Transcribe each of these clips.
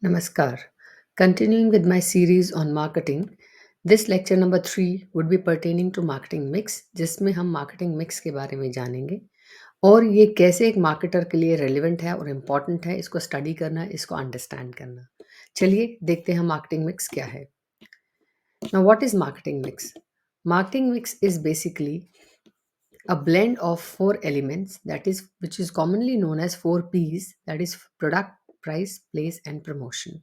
Namaskar. Continuing with my series on marketing, this lecture number 3 would be pertaining to marketing mix, जिसमें हम marketing mix के बारे में जानेंगे और ये कैसे एक मार्केटर के लिए रेलिवेंट है और इम्पॉर्टेंट है, इसको स्टडी करना, इसको अंडरस्टैंड करना। चलिए देखते हैं मार्केटिंग मिक्स क्या है। Now, what is marketing mix? Marketing mix is basically a blend of four elements, that is, which is commonly known as 4 P's, that is product, price, place and promotion.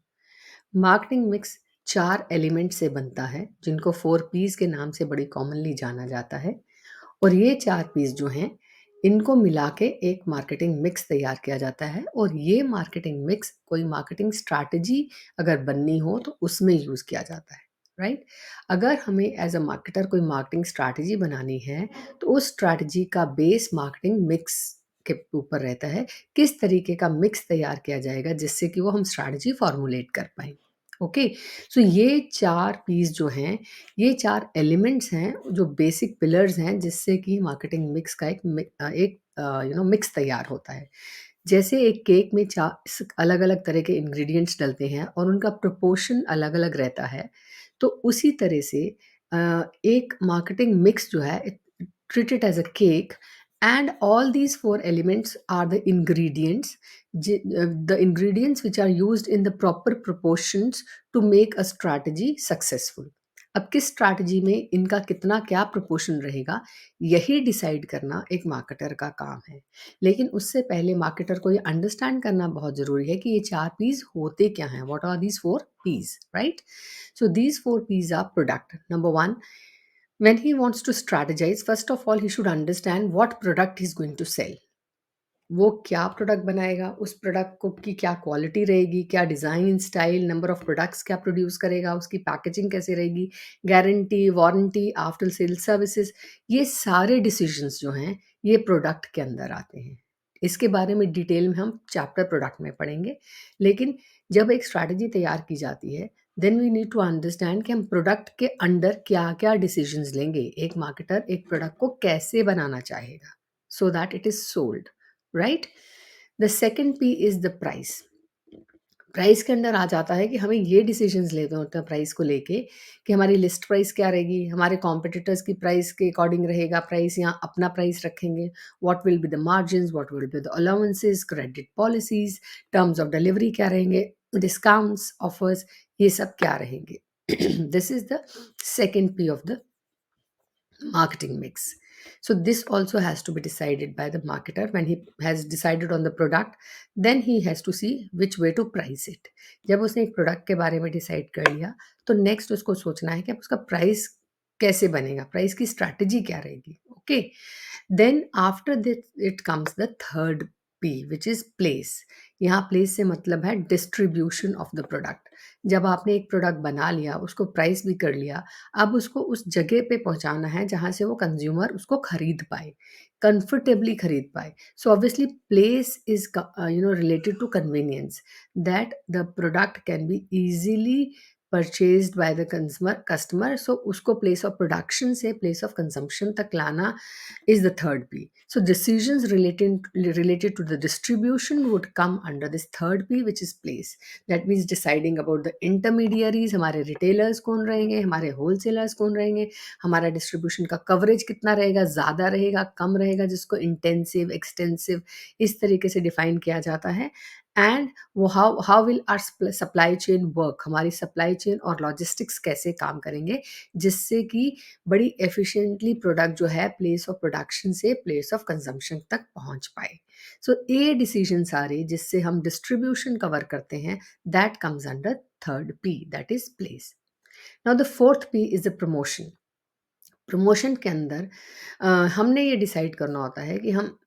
Marketing mix 4 element से बनता है जिनको 4 P's के नाम से बड़ी commonly जाना जाता है और ये 4 P's जो हैं इनको मिला के एक मार्केटिंग मिक्स तैयार किया जाता है और ये मार्केटिंग मिक्स कोई मार्केटिंग स्ट्रैटेजी अगर बननी हो तो उसमें यूज़ किया जाता है, राइट। अगर हमें एज अ मार्केटर कोई मार्केटिंग स्ट्रैटेजी बनानी है तो उस स्ट्रैटेजी का बेस मार्केटिंग मिक्स के ऊपर रहता है। किस तरीके का मिक्स तैयार किया जाएगा जिससे कि वो हम स्ट्रैटेजी फॉर्मुलेट कर पाएँ। ओके, सो ये 4 पीस जो हैं, ये 4 एलिमेंट्स हैं जो बेसिक पिलर्स हैं जिससे कि मार्केटिंग मिक्स का एक मिक्स तैयार होता है। जैसे एक केक में चा स अलग-अलग तरह के इंग्रीडिएंट्स डलते हैं और उनका प्रोपोर्शन अलग-अलग रहता है, तो उसी तरह से एक मार्केटिंग मिक्स जो है treat it as a cake, and all these 4 elements are the ingredients, the ingredients which are used in the proper proportions to make a strategy successful. अब किस स्ट्रैटेजी में इनका कितना क्या प्रोपोर्शन रहेगा, यही डिसाइड करना एक मार्केटर का काम है। लेकिन उससे पहले मार्केटर को ये अंडरस्टैंड करना बहुत ज़रूरी है कि ये 4 पीस होते क्या हैं, what are these 4 Ps, right? So these 4 piece are product, number 1, when he wants to strategize, first of all he should understand what product he's going to sell. वो क्या प्रोडक्ट बनाएगा, उस प्रोडक्ट को की क्या क्वालिटी रहेगी, क्या design, style, number of products क्या प्रोड्यूस करेगा, उसकी पैकेजिंग कैसे रहेगी, guarantee, warranty, after sale services, ये सारे डिसीजंस जो हैं ये प्रोडक्ट के अंदर आते हैं। इसके बारे में डिटेल में हम चैप्टर प्रोडक्ट में पढ़ेंगे। लेकिन जब एक स्ट्रैटेजी तैयार की जाती है, then we need to understand कि हम प्रोडक्ट के अंडर क्या-क्या डिसीजंस लेंगे। एक मार्केटर एक प्रोडक्ट को कैसे बनाना चाहेगा, so that it is sold, right? The second P is the price. Price के अंदर आ जाता है कि हमें ये डिसीजंस लेने होते हैं प्राइस को लेके कि हमारी लिस्ट प्राइस क्या रहेगी, हमारे कॉम्पिटिटर्स की प्राइस के अकॉर्डिंग रहेगा प्राइस या अपना प्राइस रखेंगे, what will be the margins, what will be the allowances, credit policies, terms of delivery क्या रहेंगे, डिस्काउंट्स, ऑफर्स, ये सब क्या रहेंगे। This is the second P of the marketing mix. So this also has to be decided by the marketer. When he has decided on the product, then he has to see which way to price it. जब उसने एक product के बारे में decide कर लिया तो next उसको सोचना है कि अब उसका प्राइस कैसे बनेगा, प्राइस की स्ट्रैटेजी क्या रहेगी। Okay, then after this it comes the third P which is place. यहाँ प्लेस से मतलब है डिस्ट्रीब्यूशन ऑफ द प्रोडक्ट। जब आपने एक प्रोडक्ट बना लिया, उसको प्राइस भी कर लिया, अब उसको उस जगह पे पहुँचाना है जहाँ से वो कंज़्यूमर उसको खरीद पाए, कंफर्टेबली खरीद पाए। So obviously place is related to convenience, that the product can be easily purchased by the customer. So उसको प्लेस ऑफ प्रोडक्शन से प्लेस ऑफ कंजम्पशन तक लाना is the third P. So decisions related to the distribution would come under this third P, which is place. That means deciding about the intermediaries, हमारे retailers कौन रहेंगे, हमारे wholesalers कौन रहेंगे, हमारा distribution का coverage कितना रहेगा, ज़्यादा रहेगा, कम रहेगा, जिसको intensive, extensive इस तरीके से define किया जाता है। एंड वो how will our supply chain work, हमारी सप्लाई चेन और लॉजिस्टिक्स कैसे काम करेंगे जिससे कि बड़ी एफिशिएंटली प्रोडक्ट जो है प्लेस ऑफ प्रोडक्शन से प्लेस ऑफ कंजम्पशन तक पहुंच पाए। सो ये डिसीजन सारे जिससे हम डिस्ट्रीब्यूशन कवर करते हैं, that comes under third P, that is place. Now the fourth P is the promotion. Promotion के अंदर हमने ये डिसाइड करना होता है कि हम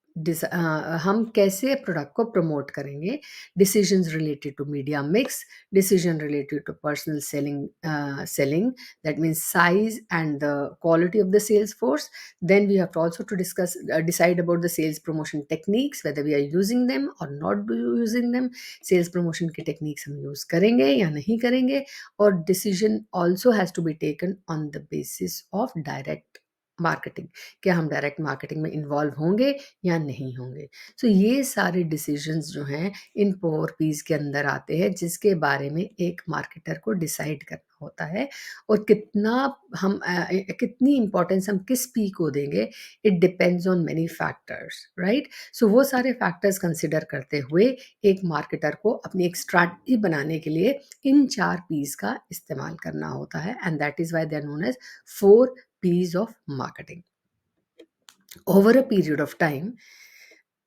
कैसे प्रोडक्ट को प्रमोट करेंगे। Decisions related to media mix, decision related to personal selling, that means size and the quality of the sales force. Then we have to also to discuss decide about the sales promotion techniques, whether we are using them और not using them. Sales promotion की techniques हम use करेंगे या नहीं करेंगे, और decision also has to be taken on the basis of direct marketing, क्या हम डायरेक्ट मार्केटिंग में इन्वॉल्व होंगे या नहीं होंगे। सो ये सारे डिसीजंस जो हैं इन 4 पीस के अंदर आते हैं, जिसके बारे में एक मार्केटर को डिसाइड करना होता है और कितना कितनी इंपॉर्टेंस हम किस पी को देंगे, it depends on many factors, right. So वो सारे फैक्टर्स कंसिडर करते हुए एक मार्केटर को अपनी एक स्ट्रैटेजी बनाने के लिए इन 4 पीस का इस्तेमाल करना होता है, and that is why they are known as 4 P's of marketing. Over a period of time,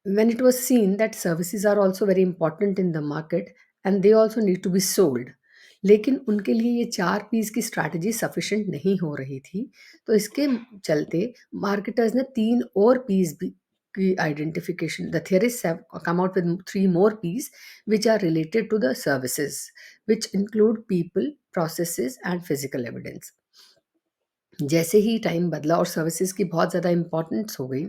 when it was seen that services are also very important in the market and they also need to be sold, लेकिन उनके लिए ये 4 piece की strategy sufficient नहीं हो रही थी, तो इसके चलते मार्केटर्स ने 3 और पीस भी की identification, the theorists have come out with 3 more P's which are related to the services, which include people, processes and physical evidence. जैसे ही टाइम बदला और सर्विसेज की बहुत ज़्यादा इम्पोर्टेंस हो गई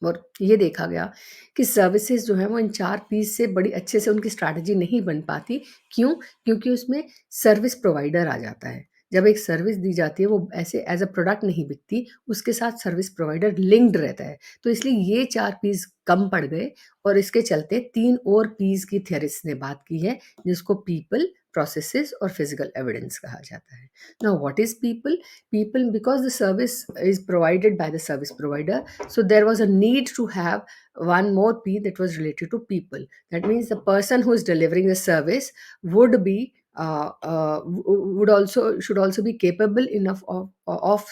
और ये देखा गया कि सर्विसेज जो है वो इन 4 पीस से बड़ी अच्छे से उनकी स्ट्रैटेजी नहीं बन पाती। क्यों? क्योंकि उसमें सर्विस प्रोवाइडर आ जाता है। जब एक सर्विस दी जाती है वो ऐसे एज़ अ प्रोडक्ट नहीं बिकती, उसके साथ सर्विस प्रोवाइडर लिंक्ड रहता है। तो इसलिए ये 4 पीस कम पड़ गए और इसके चलते 3 और पीस की थ्योरिस्ट ने बात की है, जिसको पीपल, प्रोसेसेस और फिजिकल एविडेंस कहा जाता है। Now what is people? People, because the service is provided by the service provider, so there was a need to have one more P that was related to people. That means the person who is delivering the service would be would also should also be capable enough of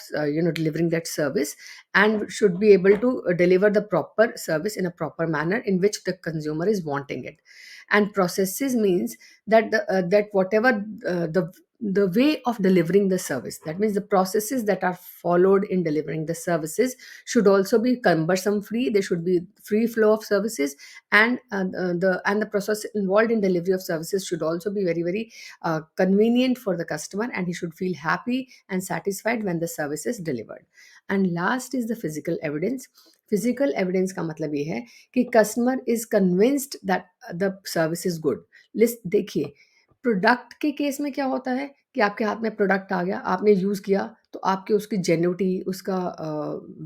delivering that service, and should be able to deliver the proper service in a proper manner in which the consumer is wanting it. And processes means that that whatever the way of delivering the service, that means the processes that are followed in delivering the services should also be cumbersome free. There should be free flow of services, and the process involved in delivery of services should also be very very convenient for the customer, and he should feel happy and satisfied when the service is delivered. And last is the physical evidence. Physical evidence का मतलब ये है कि customer is convinced that the service is good. List देखिए, product के case में क्या होता है कि आपके हाथ में प्रोडक्ट आ गया, आपने यूज़ किया, तो आपकी उसकी जेन्युइनिटी, उसका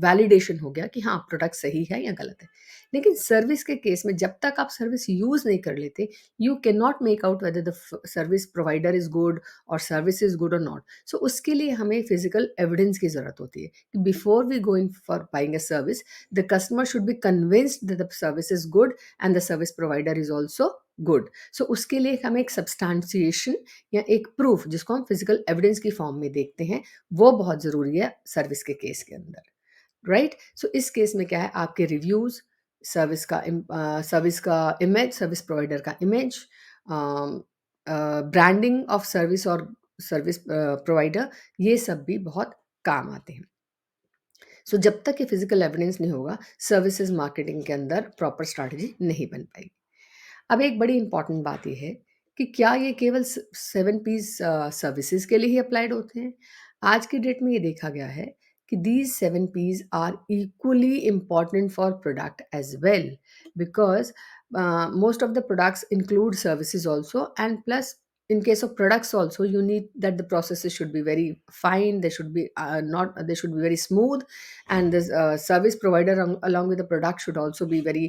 वैलिडेशन हो गया कि हाँ, प्रोडक्ट सही है या गलत है। लेकिन सर्विस के केस में जब तक आप सर्विस यूज़ नहीं कर लेते, you can not make out whether the service provider is good और सर्विस इज़ गुड और नॉट। सो उसके लिए हमें फिजिकल एविडेंस की ज़रूरत होती है कि before we go in for buying a service, the customer should be convinced that the service is good and the service provider is also good. So उसके लिए हमें एक सब्सटैंशिएशन या एक प्रूफ, जिसको हम फिजिकल एविडेंस की फॉर्म में देखते हैं, वो बहुत ज़रूरी है सर्विस के केस के अंदर, राइट। सो इस केस में क्या है, आपके रिव्यूज़, सर्विस का इमेज, सर्विस प्रोवाइडर का इमेज, ब्रांडिंग ऑफ सर्विस और सर्विस प्रोवाइडर, ये सब भी बहुत काम आते हैं। सो जब तक ये फिजिकल एविडेंस नहीं होगा, सर्विसेज मार्केटिंग के अंदर प्रॉपर स्ट्रैटेजी नहीं बन पाएगी। अब एक बड़ी इंपॉर्टेंट बात ये है कि क्या ये केवल 7 पीस सर्विसेज के लिए ही अप्लाइड होते हैं? आज की डेट में ये देखा गया है कि these 7 piece are equally important for product as well, because most of the products include services also, and plus in case of products also, you need that the processes should be very fine, they should be not they should be very smooth, and the service provider along with the product should also be very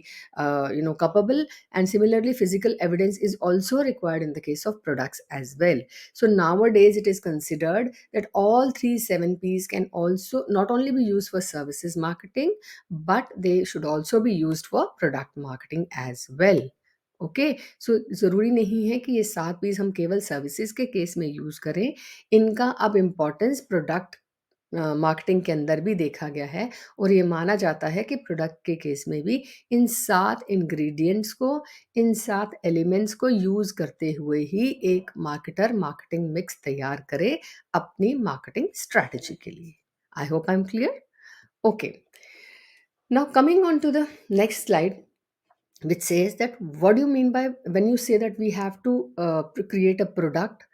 capable. And similarly, physical evidence is also required in the case of products as well. So nowadays it is considered that all 7 P's can also not only be used for services marketing, but they should also be used for product marketing as well. Okay. So ज़रूरी नहीं है कि ये 7 piece हम केवल services के case में use करें। इनका अब इम्पोर्टेंस प्रोडक्ट मार्केटिंग के अंदर भी देखा गया है, और ये माना जाता है कि प्रोडक्ट के केस में भी इन 7 इंग्रेडिएंट्स को, इन 7 एलिमेंट्स को यूज़ करते हुए ही एक मार्केटर मार्केटिंग मिक्स तैयार करे अपनी मार्केटिंग स्ट्रैटेजी के लिए। I hope I am clear? Okay. Now, coming on to the next slide, which says that what do you mean by when you say that we have to create a product?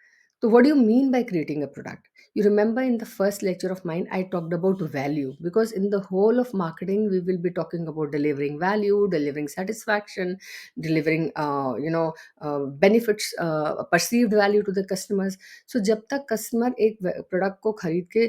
So, what do you mean by creating a product? You remember in the first lecture of mine, I talked about value, because in the whole of marketing, we will be talking about delivering value, delivering satisfaction, delivering, benefits, perceived value to the customers. So जब तक customer एक product को खरीद के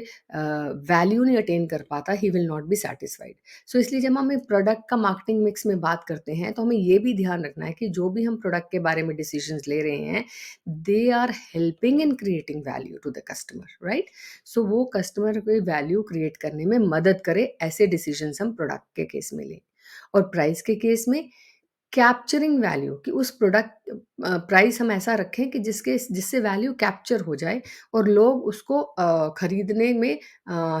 value नहीं attend कर पाता, he will not be satisfied. So इसलिए जब हम एक प्रोडक्ट का मार्केटिंग मिक्स में बात करते हैं, तो हमें ये भी ध्यान रखना है कि जो भी हम प्रोडक्ट के बारे में डिसीजंस ले रहे हैं, they are helping in creating value to the customer, right? So वो कस्टमर को वैल्यू क्रिएट करने में मदद करे, ऐसे डिसीजंस हम प्रोडक्ट के केस में लें. और प्राइस के केस में कैप्चरिंग वैल्यू, कि उस प्रोडक्ट प्राइस हम ऐसा रखें कि जिससे वैल्यू कैप्चर हो जाए और लोग उसको खरीदने में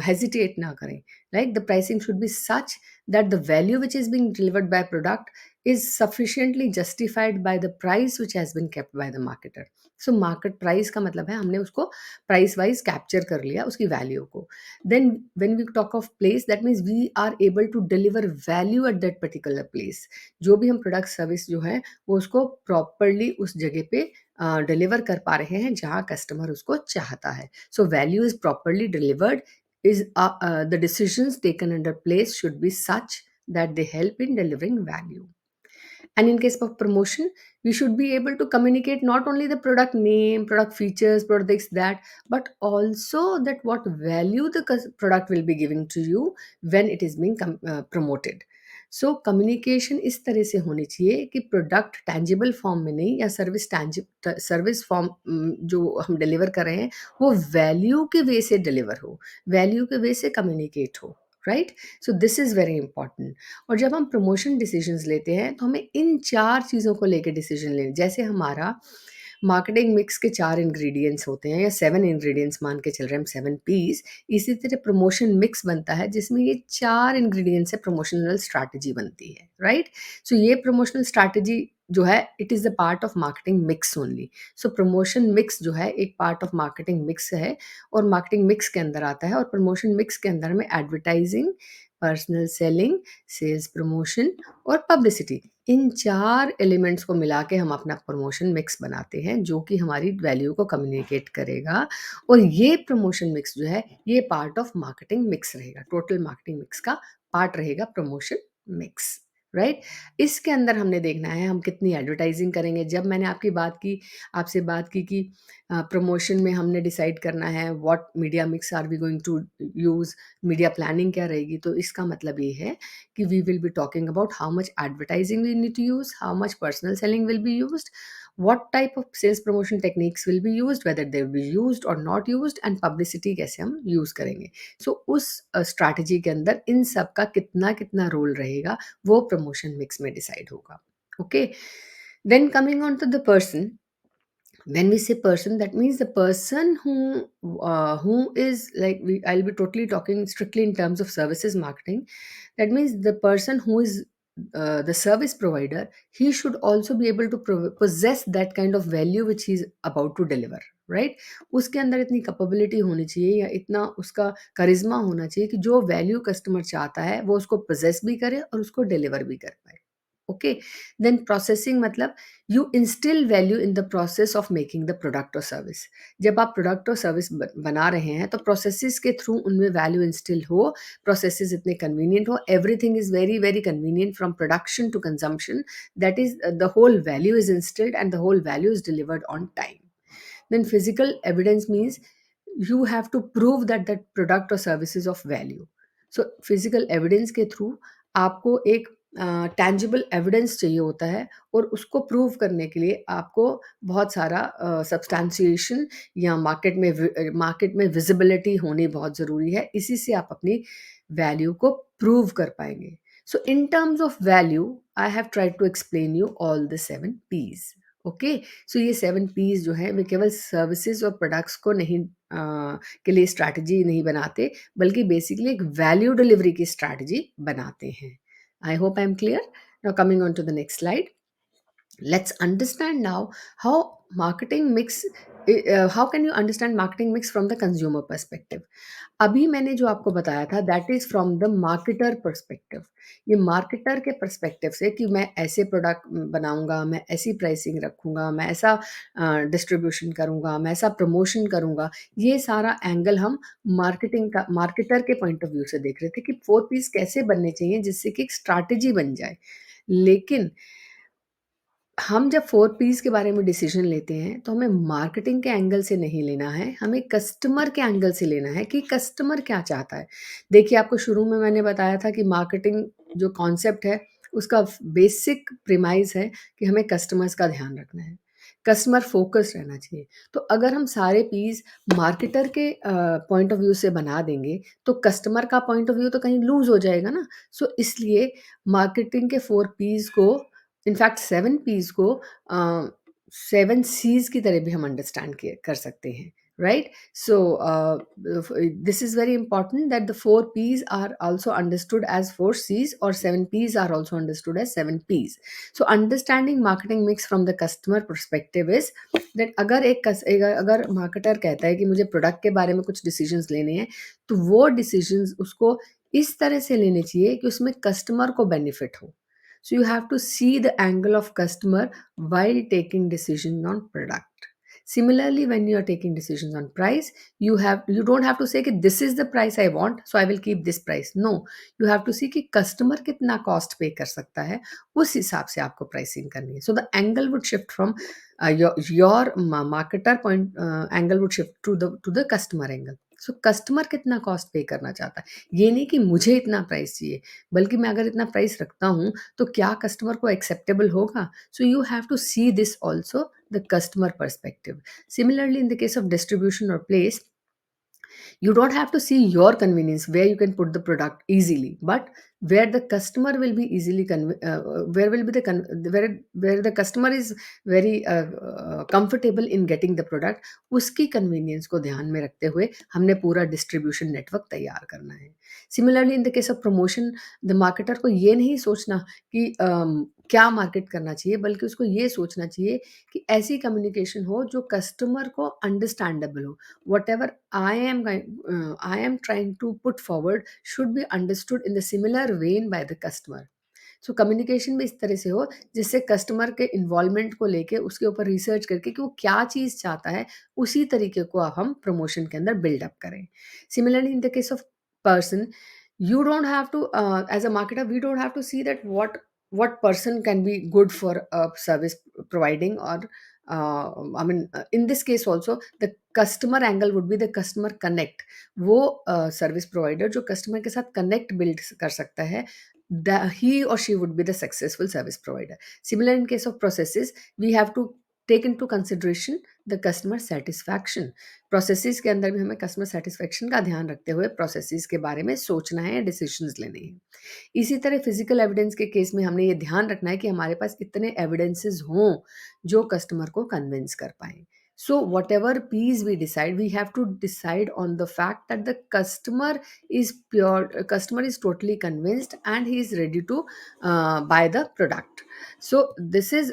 हेजिटेट ना करें. Like the pricing should be such that the value which is being delivered by product is sufficiently justified by the price which has been kept by the marketer. So market price का मतलब है हमने उसको price wise capture कर लिया उसकी value को. Then when we talk of place, that means we are able to deliver value at that particular place. जो भी हम प्रोडक्ट सर्विस जो है वो उसको प्रॉपरली उस जगह पे डिलीवर कर पा रहे हैं जहाँ कस्टमर उसको चाहता है. So value is properly delivered, is the decisions taken under place should be such that they help in delivering value. And in case of promotion, we should be able to communicate not only the product name, product features, products that, but also that what value the product will be giving to you when it is being promoted. So communication इस तरह से होनी चाहिए कि product tangible form में नहीं, या service form जो हम डिलीवर कर रहे हैं वो वैल्यू के वे से डिलीवर हो, वैल्यू के वे से कम्युनिकेट हो, right? So this is very important. और जब हम प्रमोशन डिसीजंस लेते हैं, तो हमें इन 4 चीज़ों को लेके डिसीजन लेने, जैसे हमारा मार्केटिंग मिक्स के 4 इंग्रीडिएंट्स होते हैं या 7 इंग्रीडिएंट्स मान के चल रहे हैं हम, 7 पीस. इसी तरह प्रमोशन मिक्स बनता है जिसमें ये 4 इंग्रीडिएंट्स से प्रमोशनल स्ट्रैटेजी बनती है, राइट? सो ये प्रमोशनल स्ट्रैटेजी जो है, it is the part of marketing mix only. So promotion mix जो है एक पार्ट ऑफ मार्केटिंग मिक्स है, और मार्केटिंग मिक्स के अंदर आता है. और प्रमोशन मिक्स के अंदर में advertising, personal selling, sales promotion और पब्लिसिटी, इन 4 एलिमेंट्स को मिला के हम अपना प्रमोशन मिक्स बनाते हैं, जो कि हमारी वैल्यू को कम्युनिकेट करेगा. और ये प्रमोशन मिक्स जो है, ये पार्ट ऑफ मार्केटिंग मिक्स रहेगा, टोटल मार्केटिंग मिक्स का पार्ट रहेगा प्रमोशन मिक्स, राइट? इसके अंदर हमने देखना है हम कितनी एडवर्टाइजिंग करेंगे. जब मैंने आपसे बात की कि प्रमोशन में हमने डिसाइड करना है what media mix are we going to use, media planning क्या रहेगी, तो इसका मतलब ये है कि we will be talking about how much advertising we need to use, how much personal selling will be used, what type of sales promotion techniques will be used, whether they will be used or not used, and publicity कैसे हम use करेंगे. So उस strategy के अंदर इन सब का कितना कितना रोल रहेगा वो promotion mix में decide होगा. Okay, then coming on to the person. When we say person, that means the person who is like, I'll be totally talking strictly in terms of services marketing. That means the person who is the service provider, he should also be able to possess that kind of value which he is about to deliver, right? उसके अंदर इतनी capability होनी चाहिए, या इतना उसका करिश्मा होना चाहिए कि जो वैल्यू कस्टमर चाहता है वो उसको possess भी करे और उसको डिलीवर भी कर पाए. ओके, देन प्रोसेसिंग मतलब you instil value in the process of making the product और सर्विस. जब आप प्रोडक्ट और सर्विस बना रहे हैं, तो प्रोसेसेस के थ्रू उनमें वैल्यू इंस्टिल हो, प्रोसेसेस इतने कन्वीनियंट हो, everything is very very convenient from production to consumption, that is the whole value is instilled and the whole value is delivered on time. Then physical evidence means you have to prove that that product or service is of value. So physical evidence के through आपको एक tangible evidence चाहिए होता है, और उसको prove करने के लिए आपको बहुत सारा सब्सटैंसिएशन या मार्केट में विजिबिलिटी होनी बहुत ज़रूरी है. इसी से आप अपनी वैल्यू को प्रूव कर पाएंगे. So in terms of value, I have tried to explain you all the 7 Ps. Okay, so ये 7 पीस जो है वे केवल सर्विसेज और प्रोडक्ट्स को नहीं के लिए स्ट्रैटेजी नहीं बनाते, बल्कि बेसिकली एक वैल्यू डिलीवरी की स्ट्रैटेजी बनाते हैं. I hope I'm clear. Now coming on to the next slide. Let's understand now how marketing mix how can you understand marketing mix from the consumer perspective? अभी मैंने जो आपको बताया था that is from the marketer perspective. ये marketer के perspective से कि मैं ऐसे प्रोडक्ट बनाऊंगा, मैं ऐसी प्राइसिंग रखूंगा, मैं ऐसा डिस्ट्रीब्यूशन करूंगा, मैं ऐसा प्रमोशन करूंगा। ये सारा एंगल हम मार्केटिंग का मार्केटर के पॉइंट ऑफ व्यू से देख रहे थे कि फोर पीस कैसे बनने चाहिए जिससे कि एक स्ट्रैटेजी बन जाए। लेकिन हम जब 4 पीस के बारे में डिसीजन लेते हैं, तो हमें मार्केटिंग के एंगल से नहीं लेना है, हमें कस्टमर के एंगल से लेना है कि कस्टमर क्या चाहता है। देखिए, आपको शुरू में मैंने बताया था कि मार्केटिंग जो कॉन्सेप्ट है, उसका बेसिक प्रीमाइस है कि हमें कस्टमर्स का ध्यान रखना है, कस्टमर फ़ोकस्ड रहना चाहिए। तो अगर हम सारे पीस मार्केटर के पॉइंट ऑफ व्यू से बना देंगे, तो कस्टमर का पॉइंट ऑफ व्यू तो कहीं लूज़ हो जाएगा ना। सो इसलिए मार्केटिंग के 4 पीस को, इनफैक्ट 7 पीस को 7 सीज़ की तरह भी हम अंडरस्टैंड किए कर सकते हैं, right? So this is very important that the 4 piece are also understood as 4 Cs और 7 piece are also understood as 7 piece. So understanding marketing mix from the customer perspective is that अगर marketer कहता है कि मुझे product के बारे में कुछ डिसीजंस लेने हैं, तो वो डिसीजंस उसको इस तरह से लेने चाहिए कि उसमें कस्टमर को बेनिफिट हो। So you have to see the angle of customer while taking decision on product. Similarly, when you are taking decisions on price, you don't have to say कि this is the price I want, so I will keep this price. No, you have to see कि customer कितना cost pay कर सकता है, उस हिसाब से आपको pricing करनी है. So the angle would shift from your marketer point angle would shift to the customer angle. So customer कितना कॉस्ट पे करना चाहता है, ये नहीं कि मुझे इतना प्राइस चाहिए, बल्कि मैं अगर इतना प्राइस रखता हूँ तो क्या कस्टमर को एक्सेप्टेबल होगा। So you have to see this also the customer perspective. Similarly in the case of distribution और place, you don't have to see your convenience where you can put the product easily, but where the customer will be easily where will be where the customer is very comfortable in getting the product, उसकी convenience को ध्यान में रखते हुए हमने पूरा distribution network तैयार करना है। Similarly in the case of promotion, the marketer को ये नहीं सोचना कि क्या मार्केट करना चाहिए, बल्कि उसको ये सोचना चाहिए कि ऐसी कम्युनिकेशन हो जो कस्टमर को अंडरस्टैंडेबल हो। whatever I am trying to put forward should be understood in the similar vein by the customer. So communication भी इस तरह से हो जिससे कस्टमर के इन्वॉल्वमेंट को लेके उसके ऊपर रिसर्च करके कि वो क्या चीज़ चाहता है, उसी तरीके को हम प्रमोशन के अंदर बिल्डअप करें। Similarly in the case of person, you don't have to as a marketer, we don't have to see that what person can be good for a service providing, or I mean in this case also the customer angle would be the customer connect. वो service provider जो customer के साथ connect build कर सकता है, he or she would be the successful service provider. Similar in case of processes, we have to take into consideration the customer satisfaction. Processes के अंदर भी हमें कस्टमर सेटिस्फेक्शन का ध्यान रखते हुए प्रोसेसेस के बारे में सोचना है, डिसीजंस लेने हैं। इसी तरह फिजिकल एविडेंस के केस में हमने ये ध्यान रखना है कि हमारे पास इतने एविडेंसेस हों जो कस्टमर को कन्विंस कर पाएँ। So whatever piece we decide, we have to decide on the fact that the customer is totally convinced and he is ready to buy the product. So this is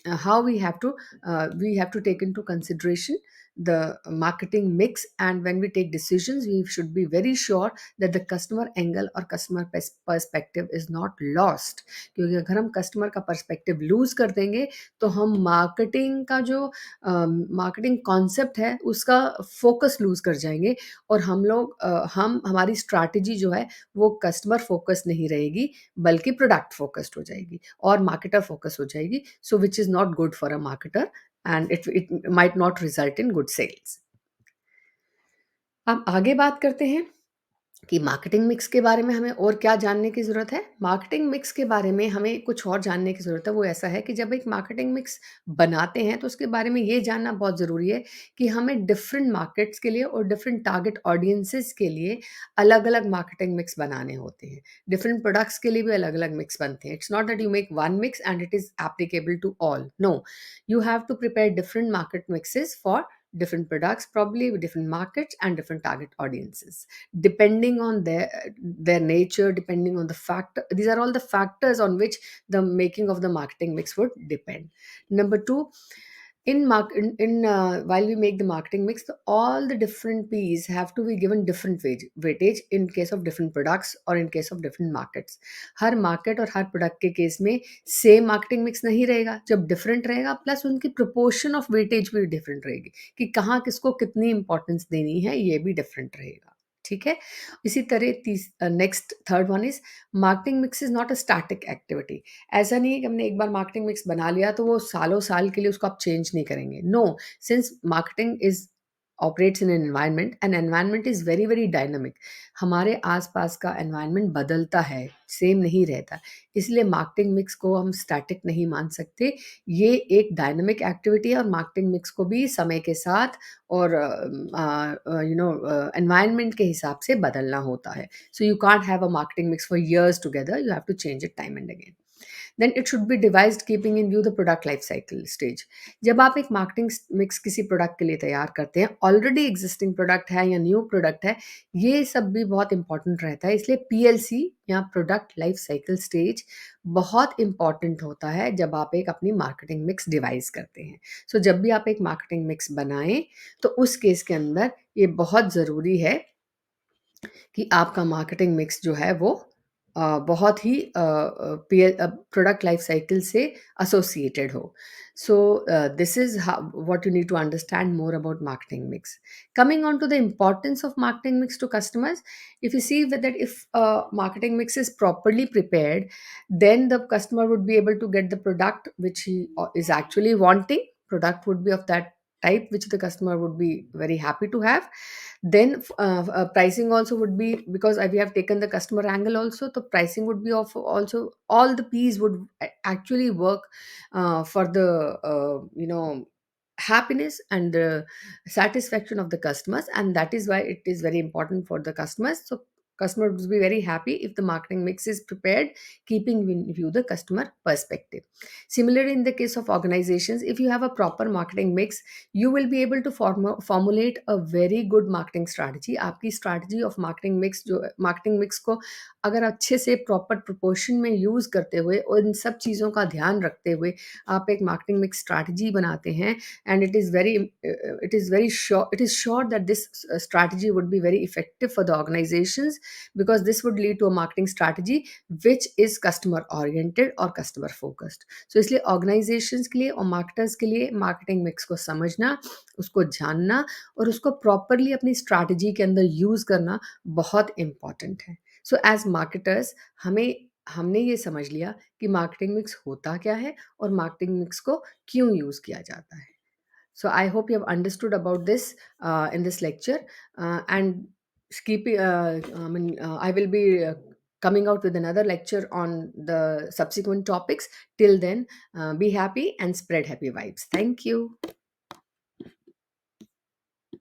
how we have to take into consideration the marketing mix, and when we take decisions we should be very sure that the customer angle or customer perspective is not lost. क्योंकि अगर हम customer का perspective loose कर देंगे तो हम marketing का जो मार्केटिंग कॉन्सेप्ट है उसका फोकस लूज कर जाएंगे, और हम हमारी स्ट्रैटेजी जो है वो कस्टमर फोकस नहीं रहेगी, बल्कि प्रोडक्ट फोकस्ड हो जाएगी और मार्केटर फोकस हो जाएगी। So which is not good for a marketer, and it might not result in good sales. अब आगे बात करते हैं कि मार्केटिंग मिक्स के बारे में हमें और क्या जानने की ज़रूरत है। मार्केटिंग मिक्स के बारे में हमें कुछ और जानने की ज़रूरत है, वो ऐसा है कि जब एक मार्केटिंग मिक्स बनाते हैं तो उसके बारे में ये जानना बहुत ज़रूरी है कि हमें डिफरेंट मार्केट्स के लिए और डिफरेंट टारगेट ऑडियंसेस के लिए अलग-अलग मार्केटिंग मिक्स बनाने होते हैं। डिफरेंट प्रोडक्ट्स के लिए भी अलग-अलग मिक्स बनते हैं। It's not that you make one mix and it is applicable to all. No, you have to prepare different market mixes for different products, probably with different markets and different target audiences, depending on their nature, depending on the factor. These are all the factors on which the making of the marketing mix would depend. Number two, while we make the marketing mix, all the different P's have to be given different weightage in case of different products or in case of different markets. Her market और हर product के case में same marketing mix नहीं रहेगा, जब different रहेगा plus उनकी proportion of weightage भी different रहेगी, कि कहाँ किसको कितनी इंपॉर्टेंस देनी है ये भी डिफरेंट रहेगा। ठीक है। इसी तरह next third one is marketing mix is not a static activity. ऐसा नहीं है कि हमने एक बार मार्केटिंग मिक्स बना लिया तो वो सालों साल के लिए उसको आप चेंज नहीं करेंगे। No, since marketing is operates in an environment and environment is very very dynamic. हमारे आसपास का एनवायरनमेंट बदलता है, सेम नहीं रहता। इसलिए मार्केटिंग मिक्स को हम स्टैटिक नहीं मान सकते। ये एक डायनामिक एक्टिविटी है और मार्केटिंग मिक्स को भी समय के साथ और एनवायरनमेंट के हिसाब से बदलना होता है। So you can't have a marketing mix for years together. You have to change it time and again. Then it should be devised keeping in view the product life cycle stage. जब आप एक marketing mix किसी product के लिए तैयार करते हैं, already existing product है या न्यू प्रोडक्ट है, ये सब भी बहुत इंपॉर्टेंट रहता है। इसलिए पीएलसी या प्रोडक्ट लाइफ साइकिल स्टेज बहुत इंपॉर्टेंट होता है जब आप एक अपनी मार्केटिंग मिक्स डिवाइस करते हैं। सो जब भी आप एक मार्केटिंग मिक्स बनाएं तो उस केस के अंदर ये बहुत ज़रूरी है कि आपका मार्केटिंग मिक्स जो है वो बहुत ही प्रोडक्ट लाइफ साइकिल से एसोसिएटेड हो। So this is what you need to understand more about marketing mix. Coming on to the importance of marketing mix to customers, if you see that if marketing mix is properly prepared, then the customer would be able to get the product which he is actually wanting. Product would be of that type which the customer would be very happy to have. Then pricing also would be, because we have taken the customer angle also, the pricing would be of also all the P's would actually work for the happiness and the satisfaction of the customers, and that is why it is very important for the customers. So customer would be very happy if the marketing mix is prepared keeping in view the customer perspective. Similarly, in the case of organizations, if you have a proper marketing mix, you will be able to formulate a very good marketing strategy. आपकी strategy of marketing mix जो marketing mix को अगर अच्छे से proper proportion में use करते हुए और इन सब चीज़ों का ध्यान रखते हुए आप एक marketing mix strategy बनाते हैं, and it is sure that this strategy would be very effective for the organizations, because this would lead to a marketing strategy which is customer oriented और customer focused. So इसलिए organisations के लिए और marketers के लिए marketing mix को समझना, उसको जानना और उसको प्रॉपरली अपनी स्ट्रैटेजी के अंदर यूज करना बहुत इंपॉर्टेंट है। सो एज मार्केटर्स हमने ये समझ लिया कि मार्केटिंग मिक्स होता क्या है और मार्केटिंग मिक्स को क्यों यूज किया जाता है। So I hope you have understood about this in this lecture, and I will be coming out with another lecture on the subsequent topics. Till then, be happy and spread happy vibes. Thank you.